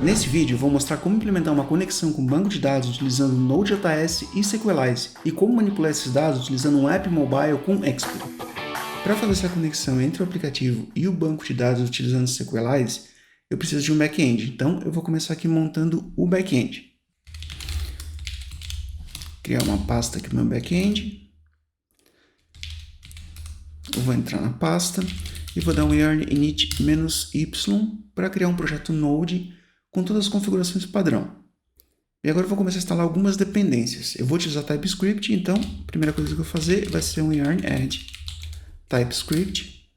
Nesse vídeo eu vou mostrar como implementar uma conexão com banco de dados utilizando Node.js e Sequelize e como manipular esses dados utilizando um app mobile com Expo. Para fazer essa conexão entre o aplicativo e o banco de dados utilizando Sequelize, eu preciso de um back-end. Então eu vou começar aqui montando o back-end. Criar uma pasta aqui no meu back-end. Eu vou entrar na pasta e vou dar um yarn init-y para criar um projeto Node com todas as configurações padrão. E agora eu vou começar a instalar algumas dependências. Eu vou utilizar TypeScript, então a primeira coisa que eu vou fazer vai ser um yarn add TypeScript.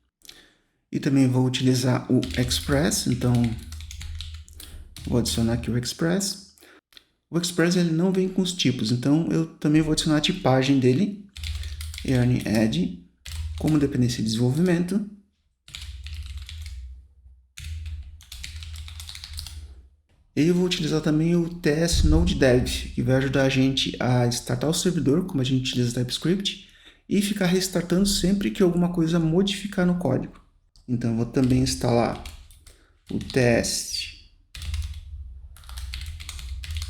E também vou utilizar o Express, então vou adicionar aqui o Express. O Express ele não vem com os tipos, então eu também vou adicionar a tipagem dele, yarn add, como dependência de desenvolvimento. E eu vou utilizar também o TS Node Dev, que vai ajudar a gente a startar o servidor, como a gente utiliza TypeScript, e ficar restartando sempre que alguma coisa modificar no código. Então eu vou também instalar o test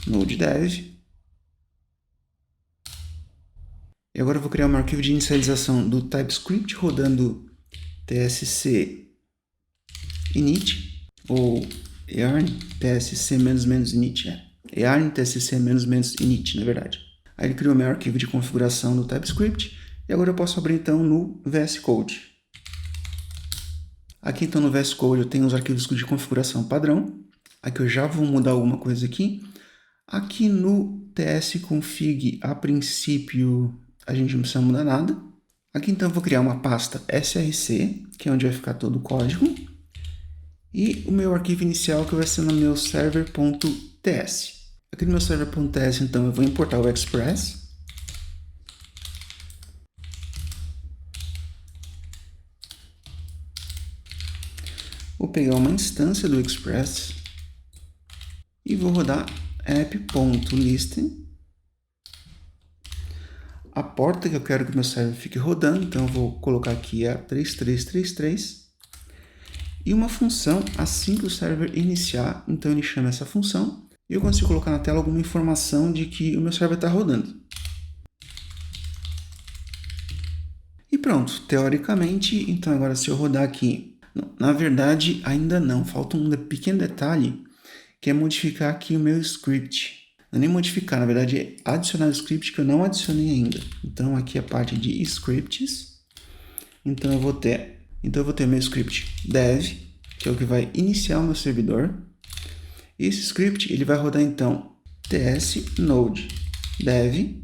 Node Dev. E agora eu vou criar um arquivo de inicialização do TypeScript rodando tsc init, ou yarn tsc-init, yarn tsc-init, na verdade. Aí ele criou meu arquivo de configuração do TypeScript, e agora eu posso abrir então no VS Code. Aqui então no VS Code eu tenho os arquivos de configuração padrão. Aqui eu já vou mudar alguma coisa aqui. Aqui no tsconfig, a princípio, a gente não precisa mudar nada. Aqui então eu vou criar uma pasta src, que é onde vai ficar todo o código. E o meu arquivo inicial que vai ser no meu server.ts. Aqui no meu server.ts então eu vou importar o Express. Vou pegar uma instância do Express e vou rodar app.listen. A porta que eu quero que o meu server fique rodando, então eu vou colocar aqui a 3333. E uma função assim que o server iniciar, então ele chama essa função e eu consigo colocar na tela alguma informação de que o meu server está rodando. E pronto, teoricamente, então agora se eu rodar aqui, na verdade ainda não, falta um pequeno detalhe que é modificar aqui o meu script. Não é nem modificar, na verdade é adicionar o script que eu não adicionei ainda. Então aqui a parte de scripts, então eu vou ter meu script dev, que é o que vai iniciar o meu servidor. E esse script ele vai rodar então ts node dev e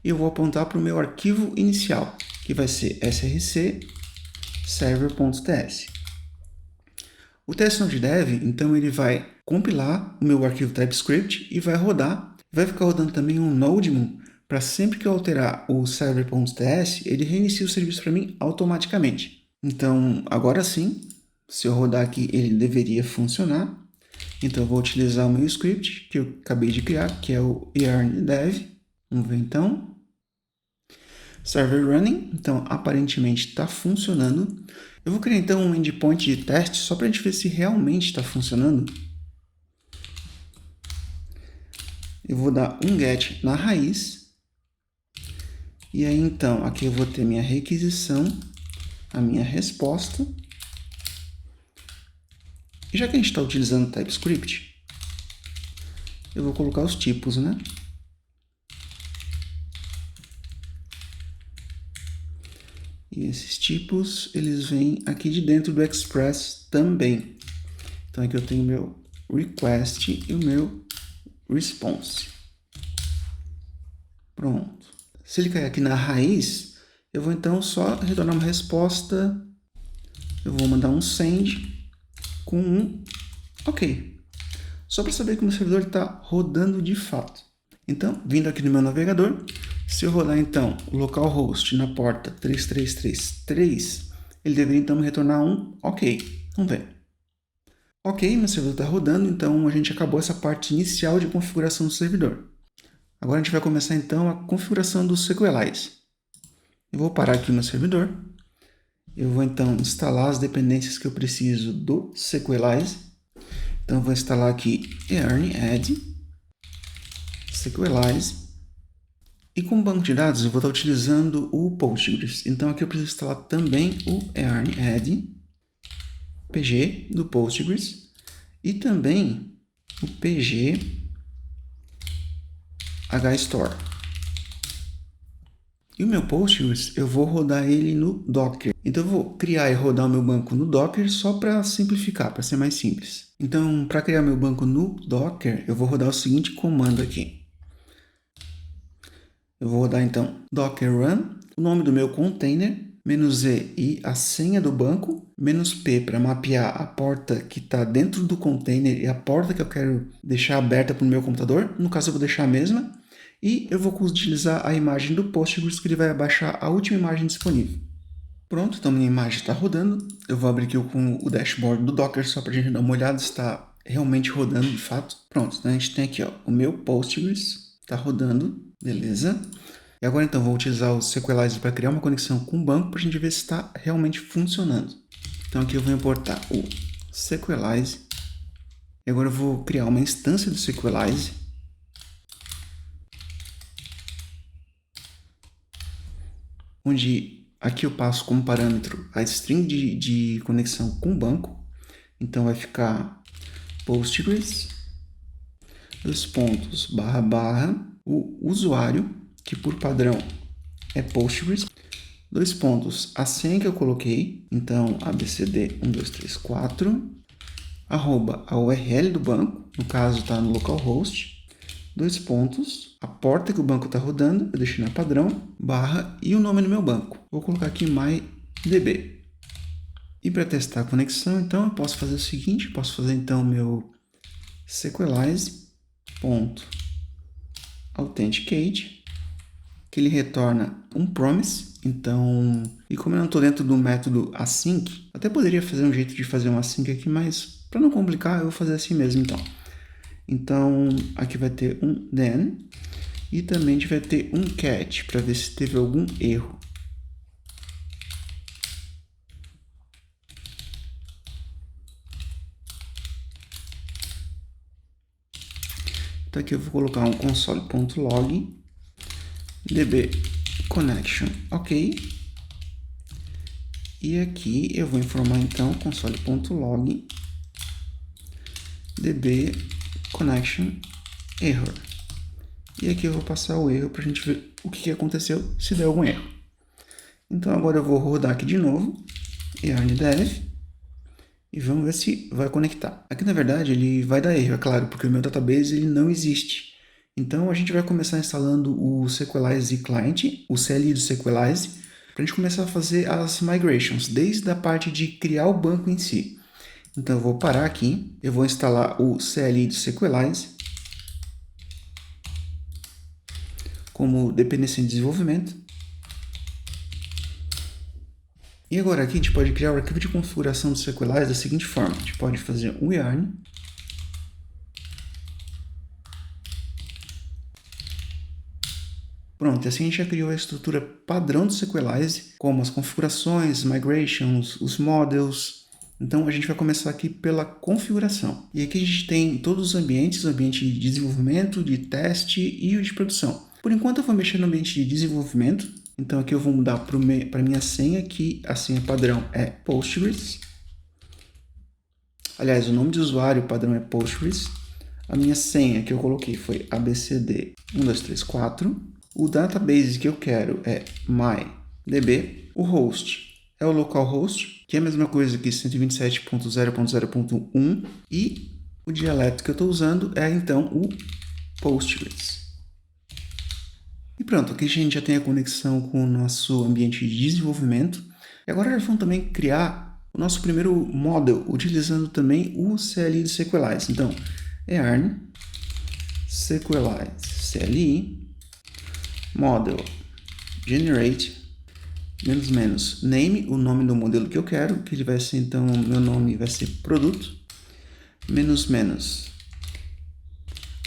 eu vou apontar para o meu arquivo inicial, que vai ser src server.ts. O ts node dev, então ele vai compilar o meu arquivo TypeScript e vai rodar. Vai ficar rodando também um nodemon para sempre que eu alterar o server.ts, ele reinicia o serviço para mim automaticamente. Então, agora sim, se eu rodar aqui, ele deveria funcionar. Então, eu vou utilizar o meu script que eu acabei de criar, que é o yarn dev. Vamos ver então. Server running, então aparentemente está funcionando. Eu vou criar então um endpoint de teste só para a gente ver se realmente está funcionando. Eu vou dar um get na raiz. E aí então, aqui eu vou ter minha requisição, a minha resposta. E já que a gente está utilizando TypeScript, eu vou colocar os tipos, né? E esses tipos, eles vêm aqui de dentro do Express também. Então aqui eu tenho o meu request e o meu response. Pronto. Se ele cair aqui na raiz, eu vou então só retornar uma resposta. Eu vou mandar um send com um ok. Só para saber que o meu servidor está rodando de fato. Então, vindo aqui no meu navegador, se eu rodar então o localhost na porta 3333, ele deveria então me retornar um ok. Vamos ver. Ok, meu servidor está rodando, então a gente acabou essa parte inicial de configuração do servidor. Agora a gente vai começar então a configuração do Sequelize. Eu vou parar aqui o meu servidor. Eu vou então instalar as dependências que eu preciso do Sequelize. Então, eu vou instalar aqui yarn add Sequelize. E como banco de dados, eu vou estar utilizando o Postgres. Então, aqui eu preciso instalar também o yarn add pg do Postgres e também o pg hstore. E o meu Postgres, eu vou rodar ele no Docker. Então, eu vou criar e rodar o meu banco no Docker só para simplificar, para ser mais simples. Então, para criar meu banco no Docker, eu vou rodar o seguinte comando aqui. Eu vou rodar, então, docker run, o nome do meu container, -e e a senha do banco, -p para mapear a porta que está dentro do container e a porta que eu quero deixar aberta para o meu computador. No caso, eu vou deixar a mesma. E eu vou utilizar a imagem do Postgres, que ele vai baixar a última imagem disponível. Pronto, então minha imagem está rodando. Eu vou abrir aqui com o dashboard do Docker, só para a gente dar uma olhada se está realmente rodando de fato. Pronto, então a gente tem aqui ó, o meu Postgres, está rodando, beleza. E agora então vou utilizar o Sequelize para criar uma conexão com o banco para a gente ver se está realmente funcionando. Então aqui eu vou importar o Sequelize. E agora eu vou criar uma instância do Sequelize. Onde aqui eu passo como parâmetro a string de conexão com o banco. Então vai ficar Postgres, // o usuário, que por padrão é Postgres, a senha que eu coloquei, então abcd1234, arroba a URL do banco, no caso está no localhost, a porta que o banco está rodando, eu deixei na padrão, / e o nome do meu banco. Vou colocar aqui mydb. E para testar a conexão, então, eu posso fazer o seguinte, posso fazer então meu sequelize.authenticate, que ele retorna um promise. Então, e como eu não estou dentro do método async, até poderia fazer um jeito de fazer um async aqui, mas para não complicar, eu vou fazer assim mesmo então. Então, aqui vai ter um then e também a gente vai ter um catch para ver se teve algum erro. Então aqui eu vou colocar um console.log db connection ok. E aqui eu vou informar então console.log db connection error. E aqui eu vou passar o erro para a gente ver o que aconteceu, se deu algum erro. Então agora eu vou rodar aqui de novo, yarn-dev, e vamos ver se vai conectar. Aqui na verdade ele vai dar erro, é claro, porque o meu database ele não existe. Então a gente vai começar instalando o Sequelize Client, o CLI do Sequelize, para a gente começar a fazer as migrations, desde a parte de criar o banco em si. Então eu vou parar aqui, eu vou instalar o CLI do Sequelize como dependência de desenvolvimento. E agora aqui a gente pode criar o arquivo de configuração do Sequelize da seguinte forma. A gente pode fazer um yarn pronto, e assim a gente já criou a estrutura padrão do Sequelize, como as configurações, migrations, os models. Então a gente vai começar aqui pela configuração. E aqui a gente tem todos os ambientes, o ambiente de desenvolvimento, de teste e o de produção. Por enquanto eu vou mexer no ambiente de desenvolvimento. Então aqui eu vou mudar para a minha senha, que a senha padrão é Postgres. Aliás, o nome de usuário padrão é Postgres. A minha senha que eu coloquei foi abcd1234. O database que eu quero é mydb. O host é o localhost, que é a mesma coisa que 127.0.0.1. E o dialeto que eu estou usando é então o Postgres. E pronto, aqui a gente já tem a conexão com o nosso ambiente de desenvolvimento. E agora nós vamos também criar o nosso primeiro model, utilizando também o CLI do Sequelize. Então, yarn Sequelize CLI model generate -name, o nome do modelo que eu quero, que ele vai ser então, meu nome vai ser produto,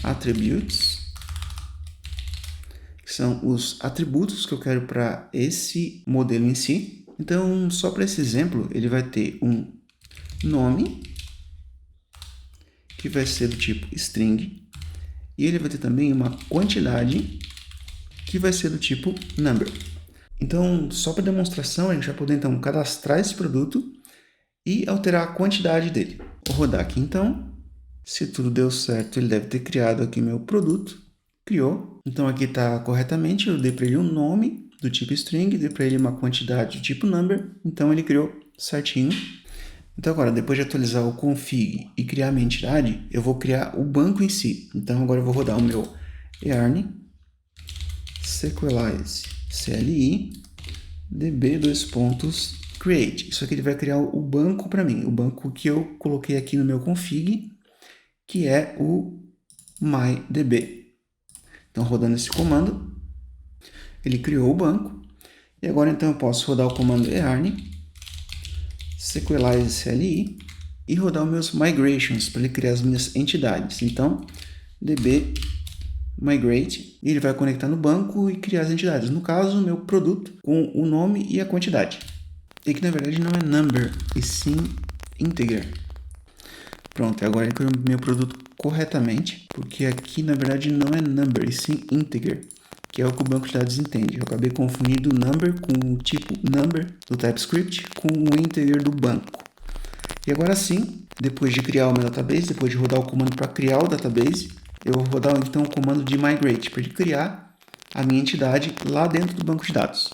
attributes, que são os atributos que eu quero para esse modelo em si. Então, só para esse exemplo, ele vai ter um nome, que vai ser do tipo string, e ele vai ter também uma quantidade, que vai ser do tipo number. Então, só para demonstração, a gente vai poder então cadastrar esse produto e alterar a quantidade dele. Vou rodar aqui então. Se tudo deu certo, ele deve ter criado aqui meu produto. Criou. Então aqui está corretamente, eu dei para ele um nome do tipo string, dei para ele uma quantidade do tipo number, então ele criou certinho. Então agora, depois de atualizar o config e criar a minha entidade, eu vou criar o banco em si. Então agora eu vou rodar o meu yarn sequelize CLI db create. Isso aqui ele vai criar o banco para mim, o banco que eu coloquei aqui no meu config, que é o mydb. Então rodando esse comando, ele criou o banco. E agora então eu posso rodar o comando yarn sequelize CLI e rodar os meus migrations para ele criar as minhas entidades. Então db migrate, e ele vai conectar no banco e criar as entidades. No caso, o meu produto com o nome e a quantidade. E que na verdade não é number, e sim integer. Pronto, agora ele criou meu produto corretamente, porque aqui na verdade não é number, e sim integer, que é o que o banco de dados entende. Eu acabei confundindo o number com o tipo number do TypeScript com o integer do banco. E agora sim, depois de criar o meu database, depois de rodar o comando para criar o database, eu vou rodar então o comando de migrate para ele criar a minha entidade lá dentro do banco de dados.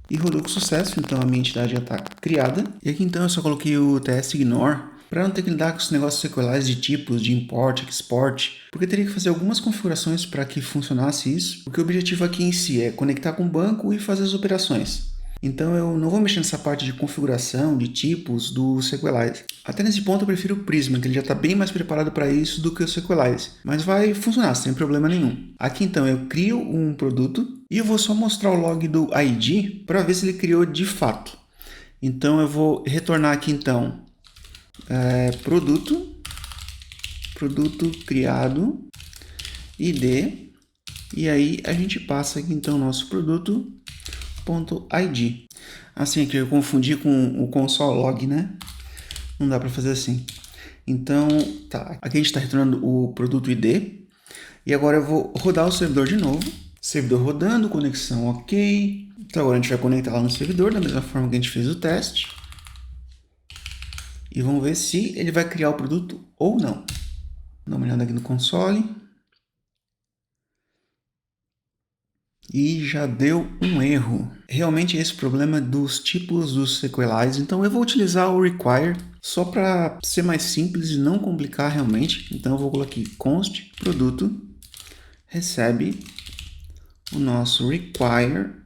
E rodou com sucesso, então a minha entidade já está criada. E aqui então eu só coloquei o ts-ignore para não ter que lidar com os negócios sequelares de tipos, de import, export, porque eu teria que fazer algumas configurações para que funcionasse isso, porque o objetivo aqui em si é conectar com o banco e fazer as operações. Então eu não vou mexer nessa parte de configuração, de tipos do Sequelize. Até nesse ponto eu prefiro o Prisma, que ele já está bem mais preparado para isso do que o Sequelize. Mas vai funcionar sem problema nenhum. Aqui então eu crio um produto e eu vou só mostrar o log do ID para ver se ele criou de fato. Então eu vou retornar aqui então produto criado, ID, e aí a gente passa aqui então o nosso produto .id. Assim, aqui eu confundi com o console log, né? Não dá para fazer assim. Então, tá. Aqui a gente está retornando o produto ID. E agora eu vou rodar o servidor de novo. Servidor rodando, conexão ok. Então agora a gente vai conectar lá no servidor, da mesma forma que a gente fez o teste. E vamos ver se ele vai criar o produto ou não. Dá uma olhada aqui no console. E já deu um erro. Realmente esse problema dos tipos dos Sequelize, então eu vou utilizar o require só para ser mais simples e não complicar realmente. Então eu vou colocar aqui const produto recebe o nosso require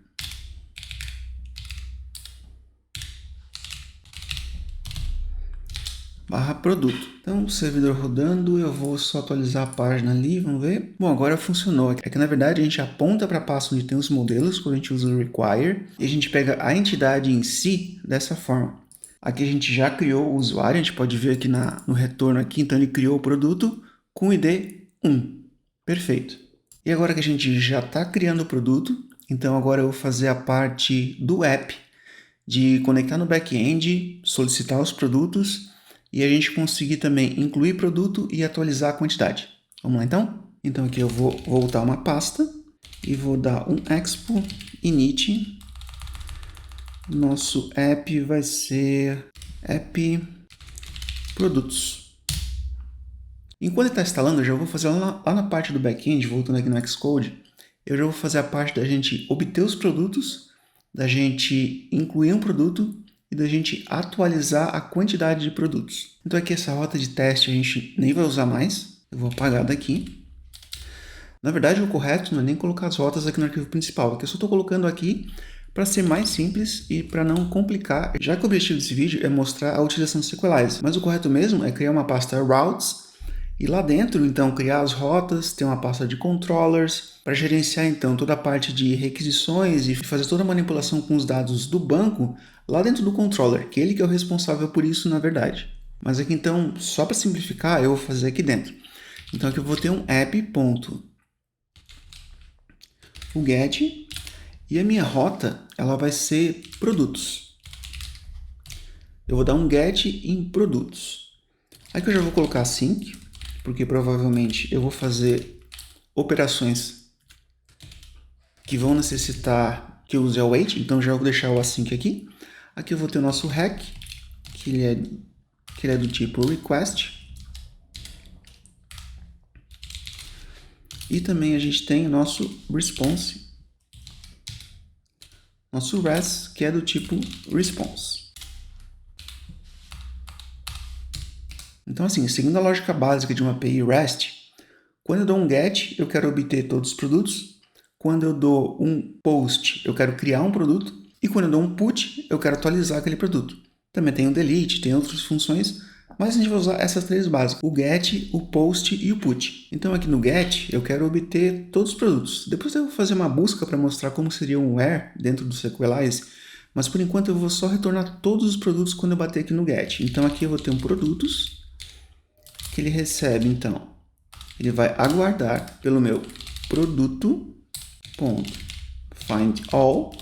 barra produto. Então, o servidor rodando, eu vou só atualizar a página ali, vamos ver. Bom, agora funcionou. É que na verdade a gente aponta para a pasta onde tem os modelos quando a gente usa o require e a gente pega a entidade em si dessa forma. Aqui a gente já criou o usuário, a gente pode ver aqui no retorno aqui, então ele criou o produto com o ID 1. Perfeito. E agora que a gente já está criando o produto, então agora eu vou fazer a parte do app de conectar no back-end, solicitar os produtos e a gente conseguir também incluir produto e atualizar a quantidade. Vamos lá então? Então aqui eu vou voltar uma pasta e vou dar um expo init. Nosso app vai ser app produtos. Enquanto ele está instalando, eu já vou fazer lá na parte do back-end, voltando aqui no Xcode, eu já vou fazer a parte da gente obter os produtos, da gente incluir um produto e da gente atualizar a quantidade de produtos. Então aqui essa rota de teste a gente nem vai usar mais. Eu vou apagar daqui. Na verdade o correto não é nem colocar as rotas aqui no arquivo principal, que eu só estou colocando aqui para ser mais simples e para não complicar, já que o objetivo desse vídeo é mostrar a utilização do Sequelize. Mas o correto mesmo é criar uma pasta routes e lá dentro, então, criar as rotas, ter uma pasta de controllers, para gerenciar, então, toda a parte de requisições e fazer toda a manipulação com os dados do banco lá dentro do controller, que ele que é o responsável por isso, na verdade. Mas aqui, então, só para simplificar, eu vou fazer aqui dentro. Então, aqui eu vou ter um app.get e a minha rota, ela vai ser produtos. Eu vou dar um get em produtos. Aqui eu já vou colocar sync, porque provavelmente eu vou fazer operações que vão necessitar que eu use await, então já vou deixar o async aqui. Aqui eu vou ter o nosso hack, que ele é do tipo request. E também a gente tem o nosso response, nosso res, que é do tipo response. Então, assim, seguindo a lógica básica de uma API REST, quando eu dou um GET, eu quero obter todos os produtos. Quando eu dou um POST, eu quero criar um produto. E quando eu dou um PUT, eu quero atualizar aquele produto. Também tem o delete, tem outras funções, mas a gente vai usar essas três básicas: o GET, o POST e o PUT. Então aqui no GET, eu quero obter todos os produtos. Depois eu vou fazer uma busca para mostrar como seria um where dentro do Sequelize, mas por enquanto eu vou só retornar todos os produtos quando eu bater aqui no GET. Então aqui eu vou ter um produtos, que ele recebe, então, ele vai aguardar pelo meu produto.findAll,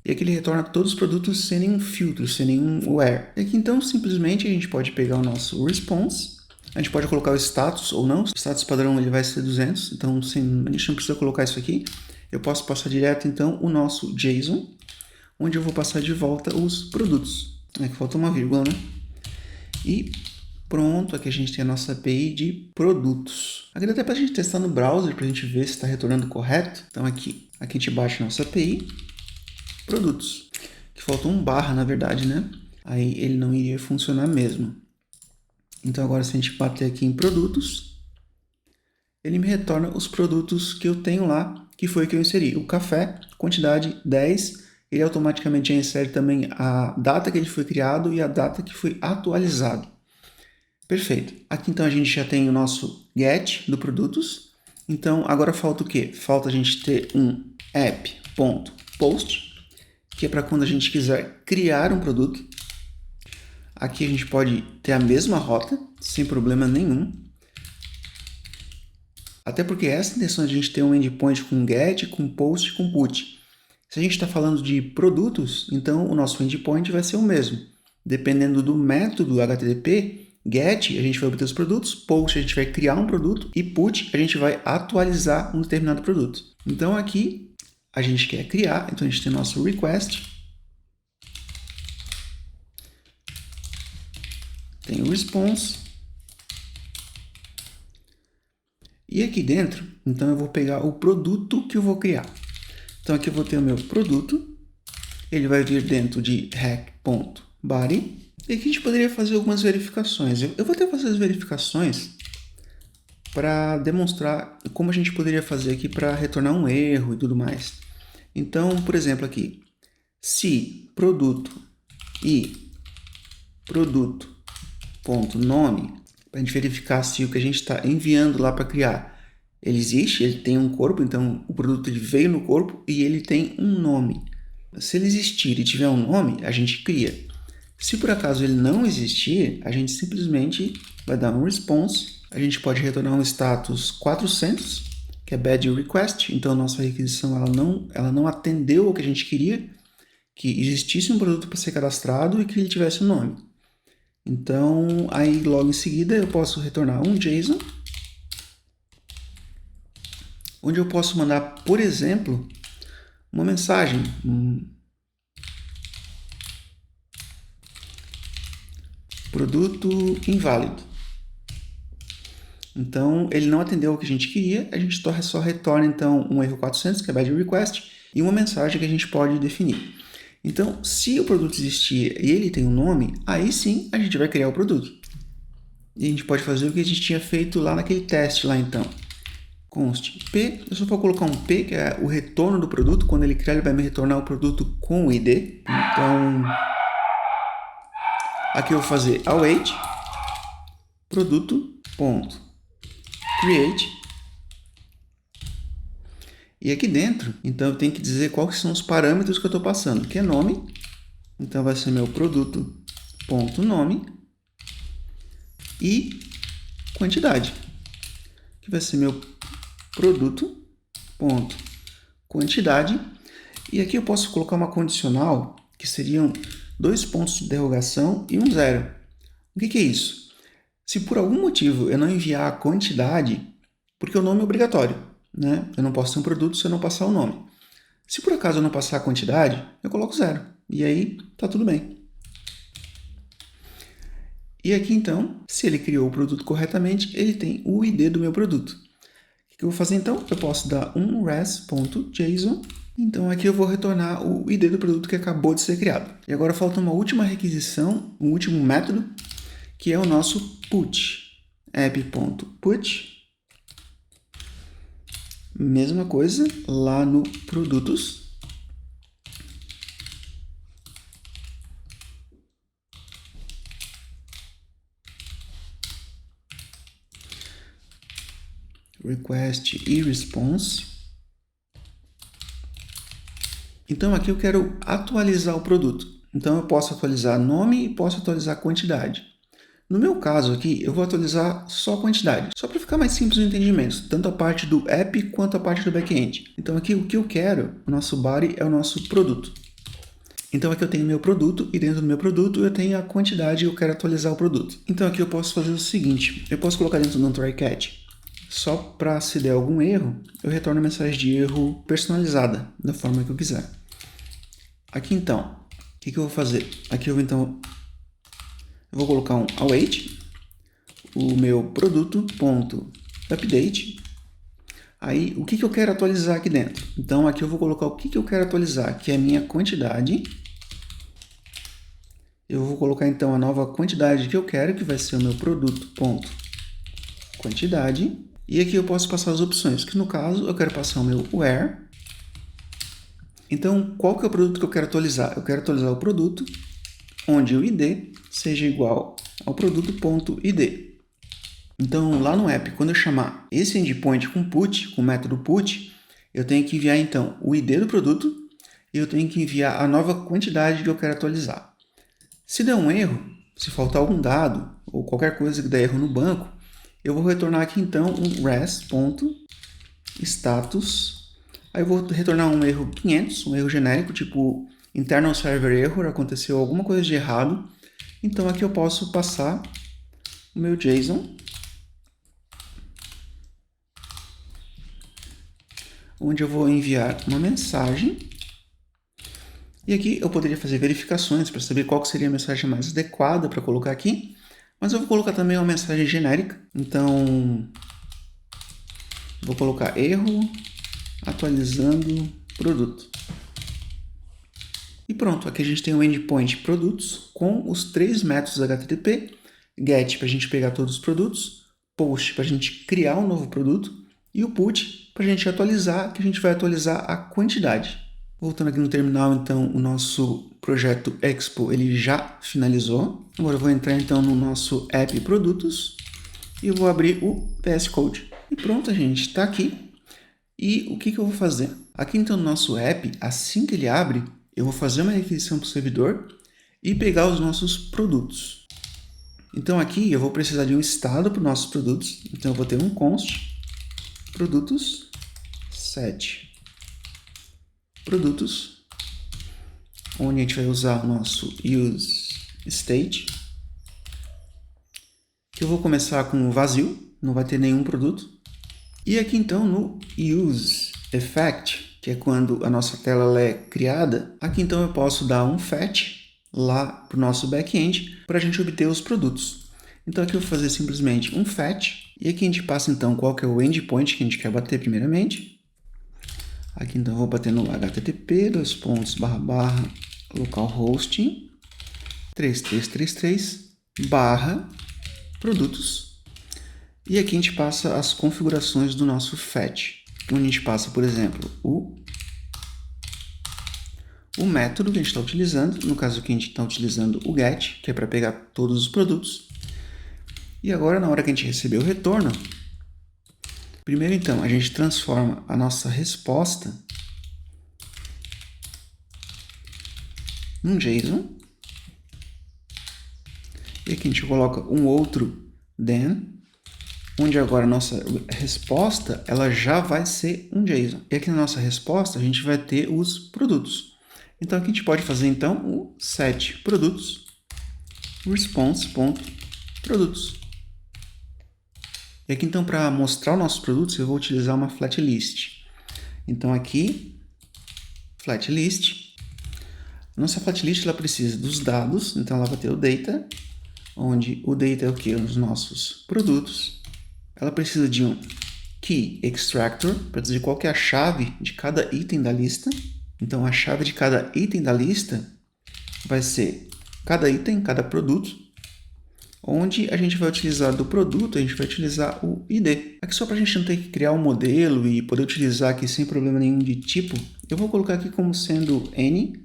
e aqui ele retorna todos os produtos sem nenhum filtro, sem nenhum where. E aqui, então, simplesmente a gente pode pegar o nosso response, a gente pode colocar o status ou não. O status padrão ele vai ser 200, então a gente não precisa colocar isso aqui. Eu posso passar direto, então, o nosso JSON, onde eu vou passar de volta os produtos. Aqui falta uma vírgula, né? E pronto, aqui a gente tem a nossa API de produtos. Aqui dá até para a gente testar no browser, para a gente ver se está retornando correto. Então aqui a gente baixa a nossa API, produtos. Que faltou um barra, na verdade, né? Aí ele não iria funcionar mesmo. Então agora se a gente bater aqui em produtos, ele me retorna os produtos que eu tenho lá, que foi o que eu inseri. O café, quantidade 10, ele automaticamente insere também a data que ele foi criado e a data que foi atualizado. Perfeito. Aqui então a gente já tem o nosso get do produtos. Então agora falta o quê? Falta a gente ter um app.post, que é para quando a gente quiser criar um produto. Aqui a gente pode ter a mesma rota, sem problema nenhum. Até porque essa é a intenção de a gente ter um endpoint com get, com post e com put. Se a gente está falando de produtos, então o nosso endpoint vai ser o mesmo. Dependendo do método HTTP, get, a gente vai obter os produtos, post, a gente vai criar um produto e put, a gente vai atualizar um determinado produto. Então aqui a gente quer criar, então a gente tem nosso request, tem o response, e aqui dentro, então eu vou pegar o produto que eu vou criar. Então aqui eu vou ter o meu produto, ele vai vir dentro de hack.body, e aqui a gente poderia fazer algumas verificações. Eu vou até fazer as verificações para demonstrar como a gente poderia fazer aqui para retornar um erro e tudo mais. Então, por exemplo, aqui, se produto e produto.nome, para a gente verificar se o que a gente está enviando lá para criar, ele existe, ele tem um corpo, então o produto ele veio no corpo e ele tem um nome. Se ele existir e tiver um nome, a gente cria. Se por acaso ele não existir, a gente simplesmente vai dar um response. A gente pode retornar um status 400, que é bad request. Então a nossa requisição ela não atendeu o que a gente queria, que existisse um produto para ser cadastrado e que ele tivesse um nome. Então aí logo em seguida eu posso retornar um JSON, onde eu posso mandar, por exemplo, uma mensagem. Produto inválido. Então, ele não atendeu o que a gente queria, a gente só retorna, então, um erro 400, que é bad request, e uma mensagem que a gente pode definir. Então, se o produto existir e ele tem um nome, aí sim a gente vai criar o produto. E a gente pode fazer o que a gente tinha feito lá naquele teste lá, então. Const p, eu só vou colocar um p, que é o retorno do produto. Quando ele criar, ele vai me retornar o produto com o ID. Então, aqui eu vou fazer await produto.create, e aqui dentro, então eu tenho que dizer quais são os parâmetros que eu estou passando, que é nome, então vai ser meu produto.nome, e quantidade, que vai ser meu produto.quantidade, e aqui eu posso colocar uma condicional, que seriam 2 pontos de interrogação e um zero. O que é isso? Se por algum motivo eu não enviar a quantidade, porque o nome é obrigatório, né? Eu não posso ter um produto se eu não passar o nome. Se por acaso eu não passar a quantidade, eu coloco 0. E aí tá tudo bem. E aqui então, se ele criou o produto corretamente, ele tem o ID do meu produto. O que eu vou fazer então? Eu posso dar um res.json. Então aqui eu vou retornar o ID do produto que acabou de ser criado. E agora falta uma última requisição, um último método, que é o nosso put. app.put. Mesma coisa lá no produtos. Request e response. Então aqui eu quero atualizar o produto. Então eu posso atualizar nome e posso atualizar quantidade. No meu caso aqui, eu vou atualizar só a quantidade, só para ficar mais simples o entendimento, tanto a parte do app quanto a parte do back-end. Então aqui o que eu quero, o nosso body é o nosso produto. Então aqui eu tenho meu produto e dentro do meu produto eu tenho a quantidade e eu quero atualizar o produto. Então aqui eu posso fazer o seguinte, eu posso colocar dentro do try catch, só para se der algum erro, eu retorno a mensagem de erro personalizada, da forma que eu quiser. Aqui então, o que eu vou fazer? Aqui eu vou colocar um await, o meu produto.update. Aí, o que eu quero atualizar aqui dentro? Então, aqui eu vou colocar o que eu quero atualizar, que é a minha quantidade. Eu vou colocar, então, a nova quantidade que eu quero, que vai ser o meu produto.quantidade. E aqui eu posso passar as opções, que no caso, eu quero passar o meu where. Então, qual que é o produto que eu quero atualizar? Eu quero atualizar o produto, onde o ID seja igual ao produto.id. Então, lá no app, quando eu chamar esse endpoint com put, com o método put, eu tenho que enviar, então, o ID do produto e eu tenho que enviar a nova quantidade que eu quero atualizar. Se der um erro, se faltar algum dado ou qualquer coisa que der erro no banco, eu vou retornar aqui, então, um res.status. Aí eu vou retornar um erro 500, um erro genérico, tipo internal server error, aconteceu alguma coisa de errado. Então, aqui eu posso passar o meu JSON, onde eu vou enviar uma mensagem. E aqui eu poderia fazer verificações para saber qual seria a mensagem mais adequada para colocar aqui. Mas eu vou colocar também uma mensagem genérica. Então, vou colocar erro atualizando produto. E pronto, aqui a gente tem o endpoint produtos com os 3 métodos HTTP. Get para a gente pegar todos os produtos. Post para a gente criar um novo produto. E o put para a gente atualizar, que a gente vai atualizar a quantidade. Voltando aqui no terminal, então, o nosso projeto Expo ele já finalizou. Agora eu vou entrar então no nosso app produtos e eu vou abrir o VS Code. E pronto, gente, está aqui. E o que eu vou fazer? Aqui então no nosso app, assim que ele abre, eu vou fazer uma requisição para o servidor e pegar os nossos produtos. Então aqui eu vou precisar de um estado para os nossos produtos. Então eu vou ter um const produtos set produtos, onde a gente vai usar o nosso useState, que eu vou começar com vazio, não vai ter nenhum produto. E aqui então no useEffect, que é quando a nossa tela é criada, aqui então eu posso dar um fetch lá para o nosso back-end para a gente obter os produtos. Então aqui eu vou fazer simplesmente um fetch, e aqui a gente passa então qual que é o endpoint que a gente quer bater primeiramente. Aqui então eu vou bater no http //localhost 3333 /produtos. E aqui a gente passa as configurações do nosso fetch. Onde a gente passa, por exemplo, o método que a gente está utilizando. No caso aqui a gente está utilizando o get, que é para pegar todos os produtos. E agora, na hora que a gente receber o retorno, primeiro então a gente transforma a nossa resposta num JSON. E aqui a gente coloca um outro then, onde agora a nossa resposta ela já vai ser um JSON. E aqui na nossa resposta a gente vai ter os produtos. Então aqui a gente pode fazer então o set produtos response.produtos. E aqui então para mostrar os nossos produtos eu vou utilizar uma flat list. Então aqui, flat list. Nossa flat list ela precisa dos dados, então ela vai ter o data, onde o data é o que? Os nossos produtos. Ela precisa de um key extractor, para dizer qual que é a chave de cada item da lista. Então a chave de cada item da lista vai ser cada item, cada produto, onde a gente vai utilizar do produto, a gente vai utilizar o ID. Aqui só para a gente não ter que criar um modelo e poder utilizar aqui sem problema nenhum de tipo, eu vou colocar aqui como sendo N,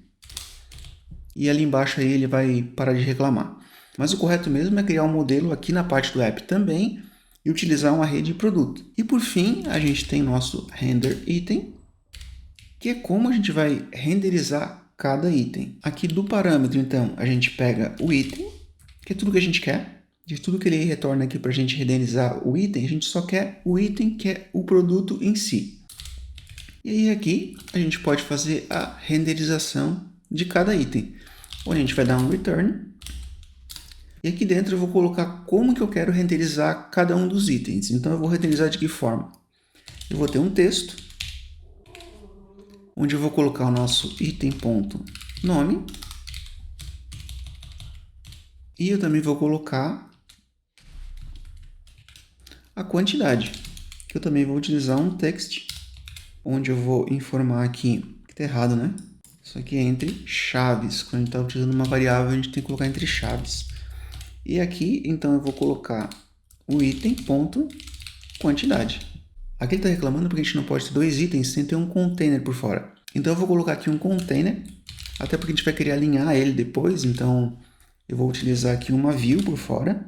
e ali embaixo aí ele vai parar de reclamar. Mas o correto mesmo é criar um modelo aqui na parte do app também e utilizar uma rede de produto. E por fim, a gente tem nosso render item, que é como a gente vai renderizar cada item. Aqui do parâmetro, então, a gente pega o item, que é tudo que a gente quer. De tudo que ele retorna aqui para a gente renderizar o item, a gente só quer o item, que é o produto em si. E aí aqui a gente pode fazer a renderização de cada item. Onde a gente vai dar um return. E aqui dentro eu vou colocar como que eu quero renderizar cada um dos itens. Então eu vou renderizar de que forma? Eu vou ter um texto, onde eu vou colocar o nosso item.nome. E eu também vou colocar a quantidade, que eu também vou utilizar um text, onde eu vou informar aqui, que está errado, né? Isso aqui é entre chaves. Quando a gente está utilizando uma variável, a gente tem que colocar entre chaves. E aqui, então, eu vou colocar o item.quantidade. Aqui ele está reclamando porque a gente não pode ter dois itens sem ter um container por fora. Então eu vou colocar aqui um container, até porque a gente vai querer alinhar ele depois, então eu vou utilizar aqui uma view por fora.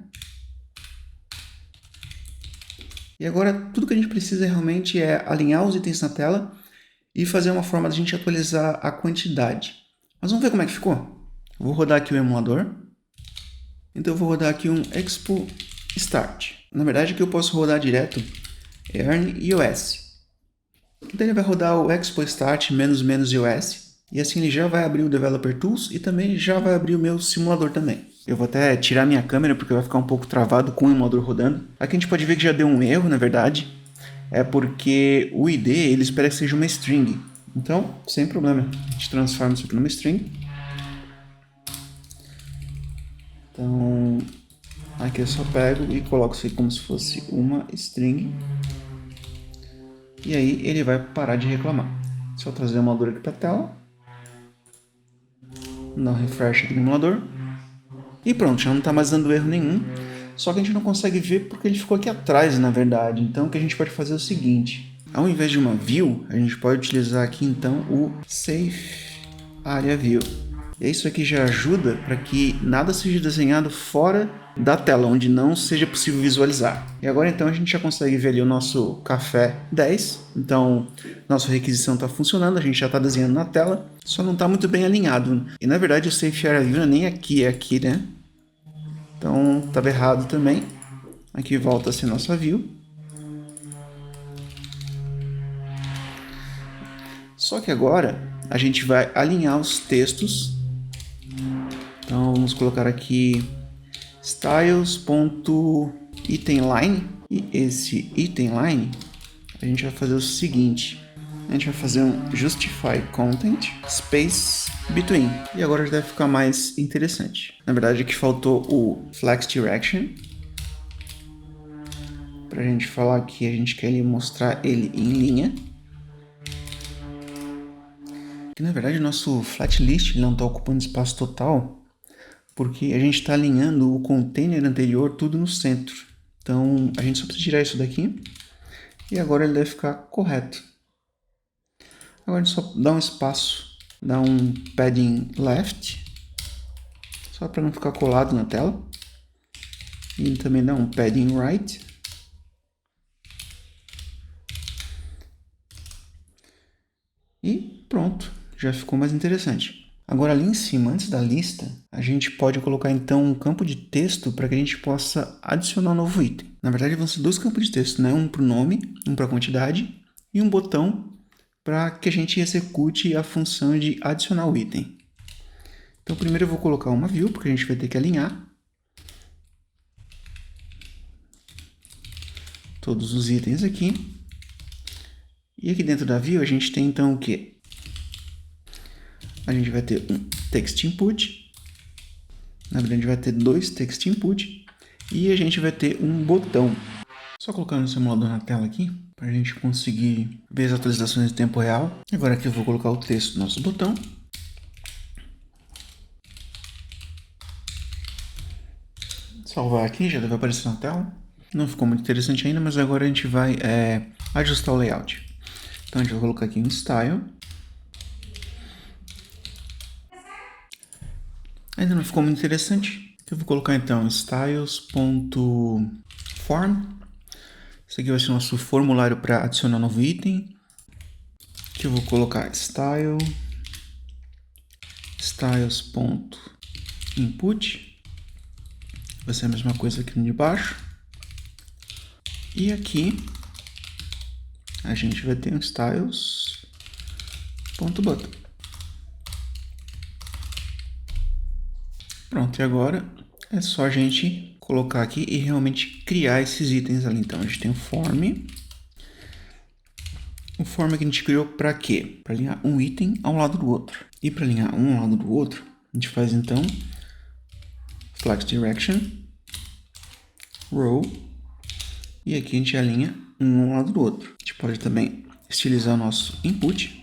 E agora tudo que a gente precisa realmente é alinhar os itens na tela e fazer uma forma de a gente atualizar a quantidade. Mas vamos ver como é que ficou? Eu vou rodar aqui o emulador. Então eu vou rodar aqui um expo start. Na verdade, aqui eu posso rodar direto earn iOS. Então ele vai rodar o expo start -iOS e assim ele já vai abrir o Developer Tools e também já vai abrir o meu simulador também. Eu vou até tirar minha câmera porque vai ficar um pouco travado com o emulador rodando. Aqui a gente pode ver que já deu um erro, na verdade. É porque o ID ele espera que seja uma string. Então, sem problema, a gente transforma isso aqui numa string. Então, aqui eu só pego e coloco isso aqui como se fosse uma string. E aí ele vai parar de reclamar. Só trazer o emulador aqui para a tela. Dar um refresh aqui no emulador. E pronto, já não está mais dando erro nenhum. Só que a gente não consegue ver porque ele ficou aqui atrás, na verdade. Então o que a gente pode fazer é o seguinte. Ao invés de uma view, a gente pode utilizar aqui então o safe area view. E isso aqui já ajuda para que nada seja desenhado fora da tela, onde não seja possível visualizar. E agora então a gente já consegue ver ali o nosso café 10. Então, nossa requisição está funcionando, a gente já está desenhando na tela, só não está muito bem alinhado. E na verdade o Safe Area View não é nem aqui, é aqui, né? Então, estava errado também. Aqui volta a ser nossa view. Só que agora a gente vai alinhar os textos. Então, vamos colocar aqui styles.itemLine. E esse itemLine, a gente vai fazer o seguinte. A gente vai fazer um justify content space between. E agora já deve ficar mais interessante. Na verdade, aqui faltou o flex direction. Para a gente falar que a gente quer mostrar ele em linha. Que na verdade o nosso flat list não está ocupando espaço total. Porque a gente está alinhando o container anterior tudo no centro. Então, a gente só precisa tirar isso daqui. E agora ele deve ficar correto. Agora a gente só dá um espaço. Dá um padding left. Só para não ficar colado na tela. E também dá um padding right. E pronto. Já ficou mais interessante. Agora, ali em cima, antes da lista, a gente pode colocar então um campo de texto para que a gente possa adicionar um novo item. Na verdade, vão ser dois campos de texto, né? Um para o nome, um para a quantidade e um botão para que a gente execute a função de adicionar o item. Então, primeiro eu vou colocar uma view, porque a gente vai ter que alinhar. todos os itens aqui. E aqui dentro da view a gente tem então o quê? A gente vai ter um text input. Na verdade, a gente vai ter dois text input. E a gente vai ter um botão. Só colocando o simulador na tela aqui, para a gente conseguir ver as atualizações em tempo real. Agora aqui eu vou colocar o texto do nosso botão. Salvar aqui, já deve aparecer na tela. Não ficou muito interessante ainda, mas agora a gente vai ajustar o layout. Então a gente vai colocar aqui um style. Ainda não ficou muito interessante. Eu vou colocar então styles.form. Esse aqui vai ser o nosso formulário para adicionar novo item. Aqui eu vou colocar styles.input. Vai ser a mesma coisa aqui no de baixo. E aqui a gente vai ter um styles.button. Pronto, e agora é só a gente colocar aqui e realmente criar esses itens ali. Então a gente tem o form. O form que a gente criou para quê? Para alinhar um item ao lado do outro. E para alinhar um ao lado do outro, a gente faz então flex direction, row, e aqui a gente alinha um ao lado do outro. A gente pode também estilizar o nosso input.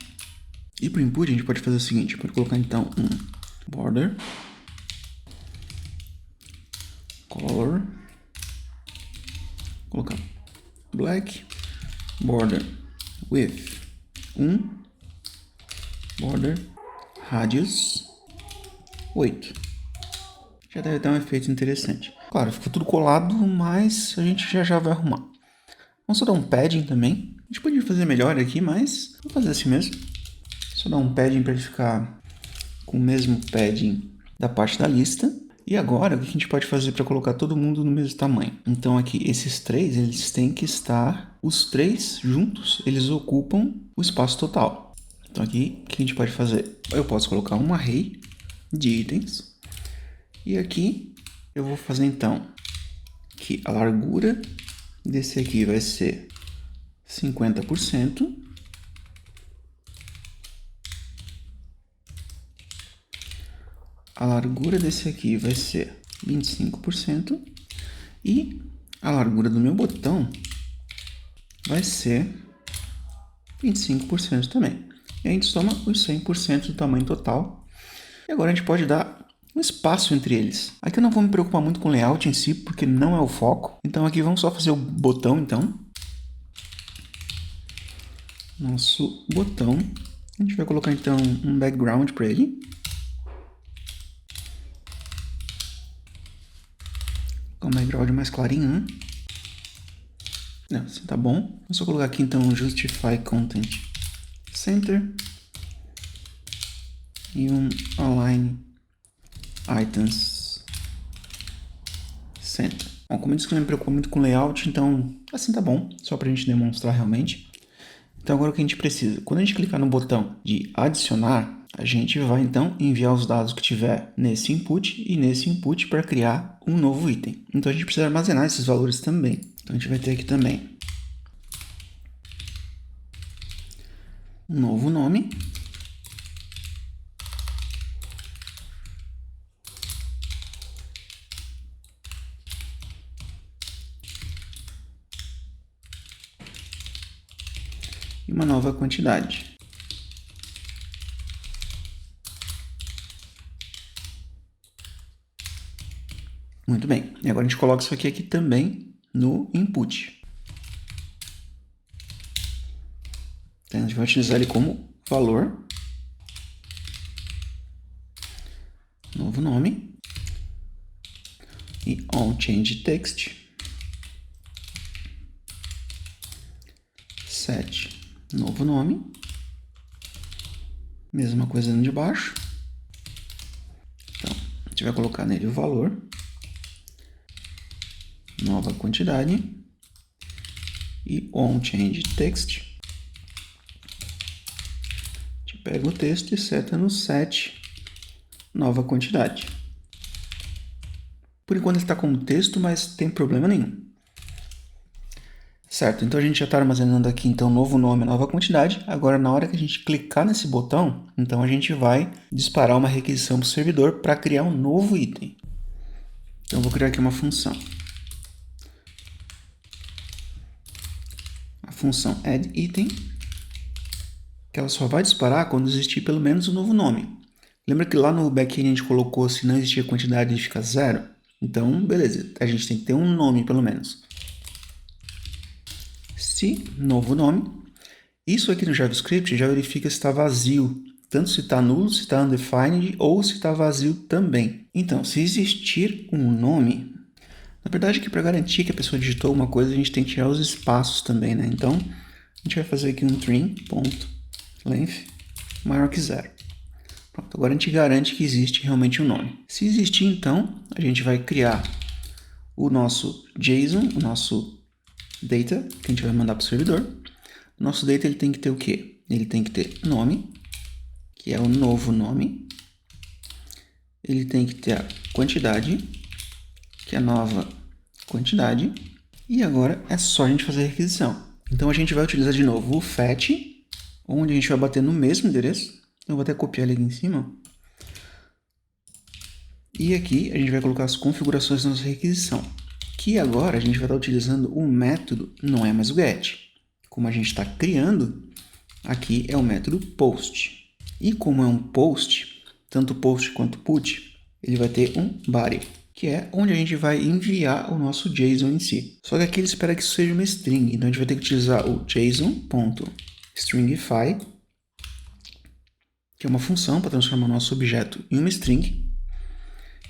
E para o input a gente pode fazer o seguinte, pode colocar então um border, color, colocar black, border width 1, border radius 8. Já deve dar um efeito interessante. Claro, ficou tudo colado, mas a gente já vai arrumar. Vamos só dar um padding também. A gente podia fazer melhor aqui, mas vou fazer assim mesmo. Só dar um padding para ele ficar com o mesmo padding da parte da lista. E agora, o que a gente pode fazer para colocar todo mundo no mesmo tamanho? Então aqui, esses três, eles têm que estar, os três juntos, eles ocupam o espaço total. Então aqui, o que a gente pode fazer? Eu posso colocar um array de itens. E aqui, eu vou fazer então que a largura desse aqui vai ser 50%. A largura desse aqui vai ser 25%. E a largura do meu botão vai ser 25% também. E a gente soma os 100% do tamanho total. E agora a gente pode dar um espaço entre eles. Aqui eu não vou me preocupar muito com o layout em si, porque não é o foco. Então aqui vamos só fazer o botão, então. Nosso botão. A gente vai colocar então um background para ele. Com um background mais clarinho, né? Não, assim tá bom. Vou só colocar aqui então Justify Content Center. E um Align Items Center. Bom, como eu disse que eu não me preocupo muito com layout, então assim tá bom. Só pra gente demonstrar realmente. Então agora o que a gente precisa? Quando a gente clicar no botão de adicionar, a gente vai então enviar os dados que tiver nesse input e nesse input para criar um novo item. Então a gente precisa armazenar esses valores também. Então a gente vai ter aqui também um novo nome. E uma nova quantidade. Muito bem. E agora a gente coloca isso aqui também no input. Então a gente vai utilizar ele como valor. Novo nome. E onChangeText. Set. Novo nome. Mesma coisa no de baixo. Então, a gente vai colocar nele o valor. Nova quantidade. E onChangeText. A gente pega o texto e seta no set. Nova quantidade. Por enquanto ele está como texto, mas tem problema nenhum. Certo, então a gente já está armazenando aqui então novo nome, nova quantidade. Agora na hora que a gente clicar nesse botão, então a gente vai disparar uma requisição para o servidor para criar um novo item. Então eu vou criar aqui uma função. A função addItem, que ela só vai disparar quando existir pelo menos um novo nome. Lembra que lá no backend a gente colocou se não existir a quantidade de fica 0? Então, beleza, a gente tem que ter um nome pelo menos. Se novo nome, isso aqui no JavaScript já verifica se está vazio, tanto se está nulo, se está undefined ou se está vazio também. Então, se existir um nome, na verdade que para garantir que a pessoa digitou uma coisa, a gente tem que tirar os espaços também, né? Então, a gente vai fazer aqui um string.length maior que 0. Pronto, agora a gente garante que existe realmente um nome. Se existir, então, a gente vai criar o nosso JSON, o nosso data, que a gente vai mandar para o servidor. O nosso data ele tem que ter o quê? Ele tem que ter nome, que é o novo nome. Ele tem que ter a quantidade, que é a nova quantidade. E agora é só a gente fazer a requisição. Então a gente vai utilizar de novo o fetch, onde a gente vai bater no mesmo endereço. Eu vou até copiar ele aqui em cima. E aqui a gente vai colocar as configurações da nossa requisição. Que agora a gente vai estar utilizando o método, não é mais o get. Como a gente está criando, aqui é o método post. E como é um post, tanto post quanto put, ele vai ter um body, que é onde a gente vai enviar o nosso JSON em si. Só que aqui ele espera que isso seja uma string, então a gente vai ter que utilizar o JSON.stringify, que é uma função para transformar o nosso objeto em uma string.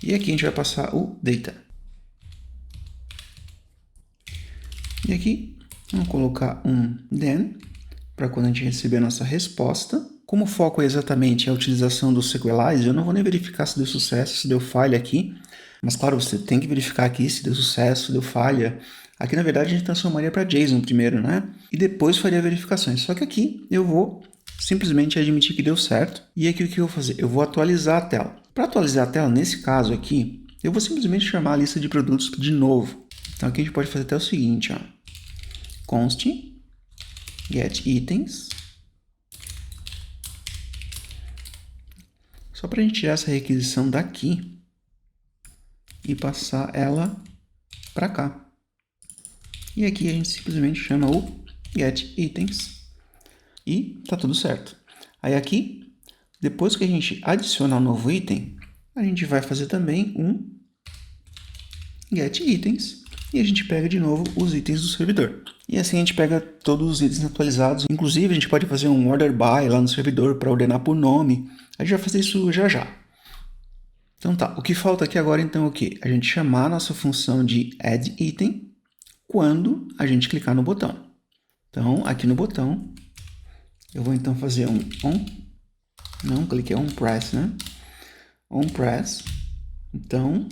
E aqui a gente vai passar o data. E aqui vamos colocar um then, para quando a gente receber a nossa resposta. Como o foco é exatamente a utilização do Sequelize, eu não vou nem verificar se deu sucesso, se deu falha aqui. Mas claro, você tem que verificar aqui se deu sucesso, se deu falha. Aqui na verdade a gente transformaria para JSON primeiro, né? E depois faria verificações. Só que aqui eu vou simplesmente admitir que deu certo. E aqui o que eu vou fazer? Eu vou atualizar a tela. Para atualizar a tela, nesse caso aqui, eu vou simplesmente chamar a lista de produtos de novo. Então aqui a gente pode fazer até o seguinte, ó. Const get itens. Só para a gente tirar essa requisição daqui e passar ela para cá. E aqui a gente simplesmente chama o get itens e tá tudo certo. Aí aqui, depois que a gente adicionar um novo item, a gente vai fazer também um get itens e a gente pega de novo os itens do servidor. E assim a gente pega todos os itens atualizados. Inclusive a gente pode fazer um order by lá no servidor para ordenar por nome. A gente vai fazer isso já já. Então tá, o que falta aqui agora então é o quê? A gente chamar a nossa função de addItem quando a gente clicar no botão. Então aqui no botão eu vou então fazer um onPress, né? onPress. Então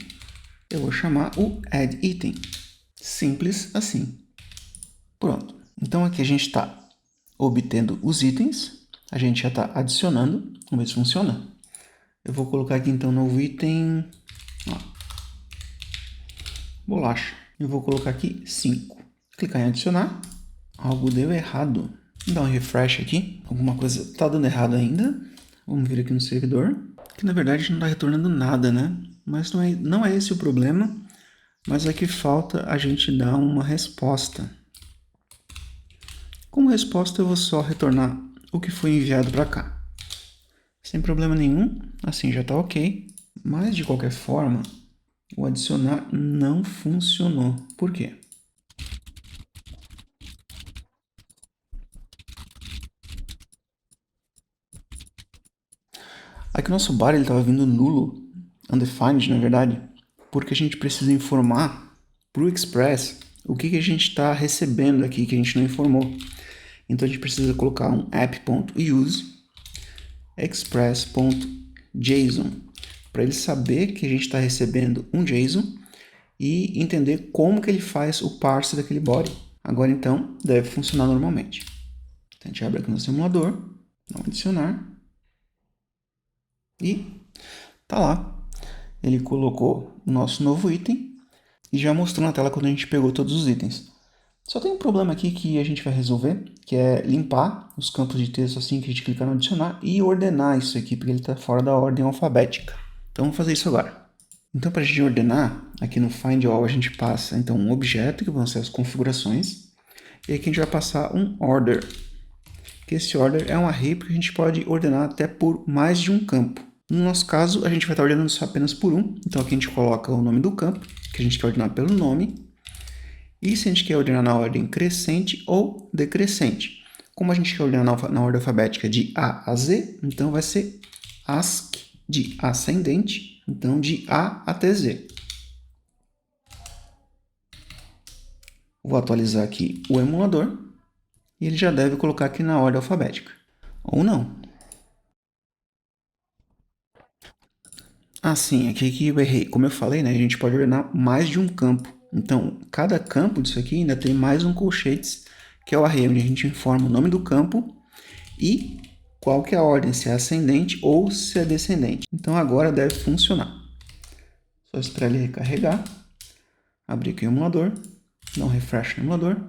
eu vou chamar o addItem. Simples assim. Pronto. Então aqui a gente está obtendo os itens. A gente já está adicionando. Vamos ver se funciona. Eu vou colocar aqui então um novo item. Ó, bolacha. Eu vou colocar aqui 5. Clicar em adicionar. Algo deu errado. Vou dar um refresh aqui. Alguma coisa está dando errado ainda. Vamos vir aqui no servidor. Que na verdade não está retornando nada, né? Mas não é esse o problema. Mas é que falta a gente dar uma resposta. Como resposta eu vou só retornar o que foi enviado para cá. Sem problema nenhum, assim já está ok. Mas de qualquer forma, o adicionar não funcionou. Por quê? Aqui o nosso body estava vindo nulo, undefined na verdade, porque a gente precisa informar para o Express o que a gente está recebendo aqui, que a gente não informou. Então a gente precisa colocar um app.use express.json para ele saber que a gente está recebendo um JSON e entender como que ele faz o parse daquele body. Agora então deve funcionar normalmente. Então, a gente abre aqui no simulador, dá um adicionar e tá lá. Ele colocou o nosso novo item e já mostrou na tela quando a gente pegou todos os itens. Só tem um problema aqui que a gente vai resolver, que é limpar os campos de texto assim que a gente clicar no adicionar e ordenar isso aqui, porque ele está fora da ordem alfabética. Então vamos fazer isso agora. Então para a gente ordenar, aqui no Find All a gente passa então um objeto, que vão ser as configurações, e aqui a gente vai passar um order, que esse order é um array porque a gente pode ordenar até por mais de um campo. No nosso caso, a gente vai estar ordenando isso apenas por um, então aqui a gente coloca o nome do campo, que a gente quer ordenar pelo nome, e se a gente quer ordenar na ordem crescente ou decrescente. Como a gente quer ordenar na ordem alfabética de A a Z, então vai ser ASC de ascendente, então de A até Z. Vou atualizar aqui o emulador e ele já deve colocar aqui na ordem alfabética. Ou não. Sim, aqui que eu errei. Como eu falei, né, a gente pode ordenar mais de um campo. Então, cada campo disso aqui ainda tem mais um colchetes, que é o array, onde a gente informa o nome do campo e qual que é a ordem, se é ascendente ou se é descendente. Então, agora deve funcionar. Só esperar ele recarregar, abrir aqui o emulador, dar um refresh no emulador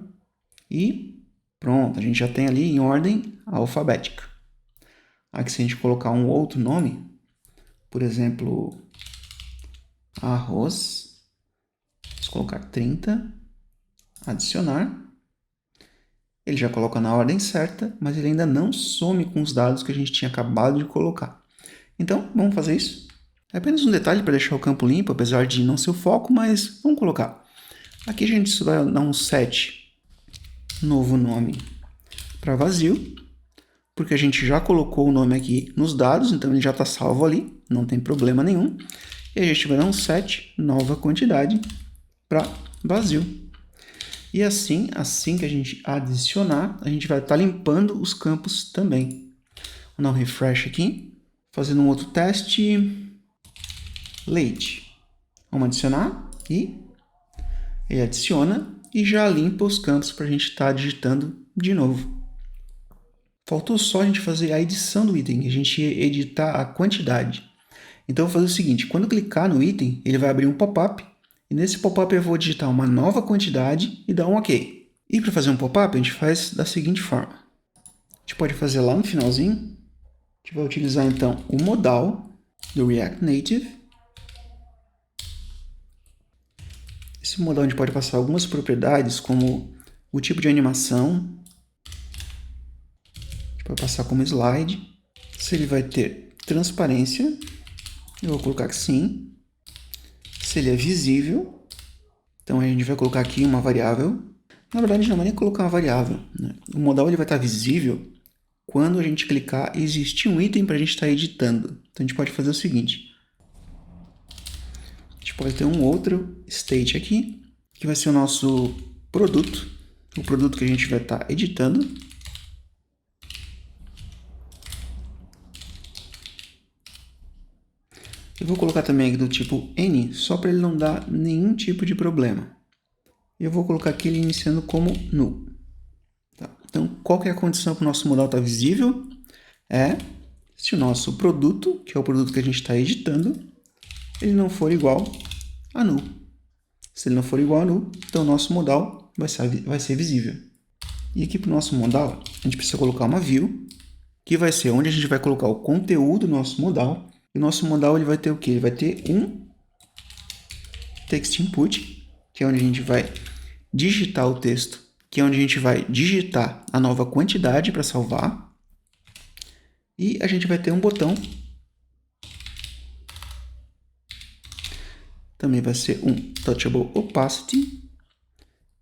e pronto, a gente já tem ali em ordem alfabética. Aqui, se a gente colocar um outro nome, por exemplo, arroz, vamos colocar 30, adicionar. Ele já coloca na ordem certa, mas ele ainda não some com os dados que a gente tinha acabado de colocar. Então, vamos fazer isso. É apenas um detalhe para deixar o campo limpo, apesar de não ser o foco, mas vamos colocar. Aqui a gente vai dar um set novo nome para vazio, porque a gente já colocou o nome aqui nos dados, então ele já está salvo ali, não tem problema nenhum. E a gente vai dar um set nova quantidade para vazio. E assim que a gente adicionar, a gente vai estar limpando os campos também. Vou dar um refresh aqui, fazendo um outro teste. Leite. Vamos adicionar e ele adiciona e já limpa os campos para a gente estar digitando de novo. Faltou só a gente fazer a edição do item, a gente editar a quantidade. Então eu vou fazer o seguinte, quando eu clicar no item, ele vai abrir um pop-up, e nesse pop-up eu vou digitar uma nova quantidade e dar um OK. E para fazer um pop-up, a gente faz da seguinte forma. A gente pode fazer lá no finalzinho, a gente vai utilizar então o modal do React Native. Esse modal a gente pode passar algumas propriedades, como o tipo de animação, a gente pode passar como slide, se ele vai ter transparência, eu vou colocar que sim, se ele é visível, então a gente vai colocar aqui uma variável. Na verdade, não vai nem colocar uma variável, né? O modal ele vai estar visível quando a gente clicar e existir um item para a gente estar editando. Então a gente pode fazer o seguinte. A gente pode ter um outro state aqui, que vai ser o nosso produto. O produto que a gente vai estar editando. Eu vou colocar também aqui do tipo N, só para ele não dar nenhum tipo de problema. Eu vou colocar aqui ele iniciando como null. Tá. Então, qual que é a condição para o nosso modal estar visível? É se o nosso produto, que é o produto que a gente está editando, ele não for igual a null. Se ele não for igual a null, então o nosso modal vai ser visível. E aqui para o nosso modal, a gente precisa colocar uma view, que vai ser onde a gente vai colocar o conteúdo do nosso modal. E o nosso modal ele vai ter o quê? Ele vai ter um text input, que é onde a gente vai digitar o texto, que é onde a gente vai digitar a nova quantidade para salvar. E a gente vai ter um botão. Também vai ser um touchable opacity,